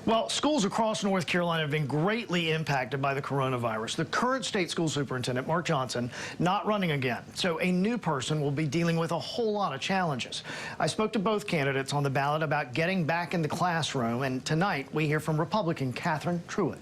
Well, schools across North Carolina have been greatly impacted by the coronavirus. The current state school superintendent, Mark Johnson, not running again. So a new person will be dealing with a whole lot of challenges. I spoke to both candidates on the ballot about getting back in the classroom, and tonight we hear from Republican Catherine Truitt.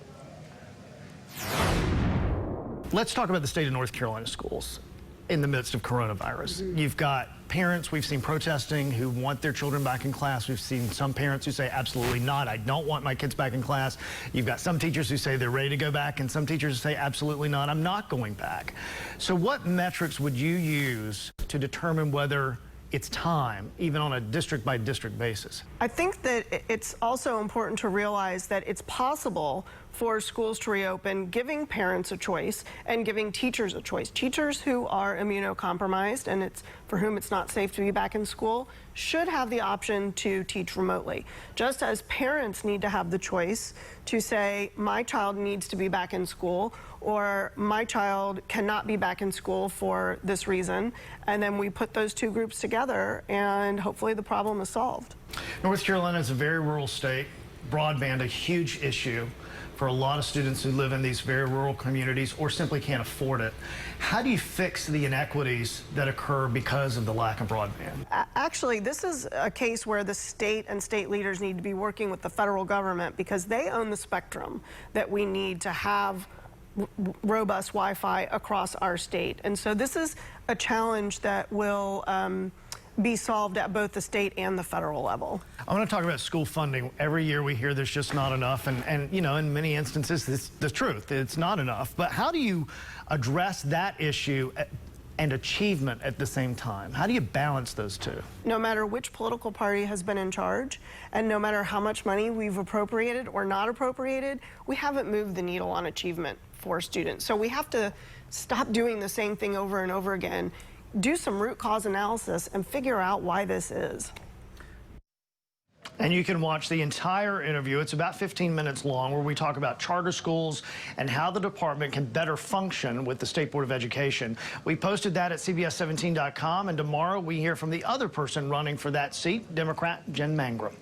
Let's talk about the state of North Carolina schools in the midst of coronavirus. You've got parents we've seen protesting who want their children back in class. We've seen some parents who say absolutely not, I don't want my kids back in class. You've got some teachers who say they're ready to go back, and some teachers who say absolutely not, I'm not going back. So what metrics would you use to determine whether it's time, even on a district-by-district basis? I think that it's also important to realize that it's possible for schools to reopen, giving parents a choice and giving teachers a choice. Teachers who are immunocompromised and for whom it's not safe to be back in school should have the option to teach remotely. Just as parents need to have the choice to say, my child needs to be back in school, or my child cannot be back in school for this reason, and then we put those two groups together and hopefully the problem is solved. North Carolina is a very rural state. Broadband, a huge issue for a lot of students who live in these very rural communities or simply can't afford it. How do you fix the inequities that occur because of the lack of broadband? Actually, this is a case where the state and state leaders need to be working with the federal government, because they own the spectrum that we need to have robust Wi-Fi across our state. And so this is a challenge that will be solved at both the state and the federal level. I want to talk about school funding. Every year we hear there's just not enough, and you know, in many instances, it's the truth. It's not enough. But how do you address that issue and achievement at the same time? How do you balance those two? No matter which political party has been in charge, and no matter how much money we've appropriated or not appropriated, we haven't moved the needle on achievement for students. So we have to stop doing the same thing over and over again, do some root cause analysis, and figure out why this is. And you can watch the entire interview. It's about 15 minutes long, where we talk about charter schools and how the department can better function with the State Board of Education. We posted that at CBS17.com, and tomorrow we hear from the other person running for that seat, Democrat Jen Mangrum.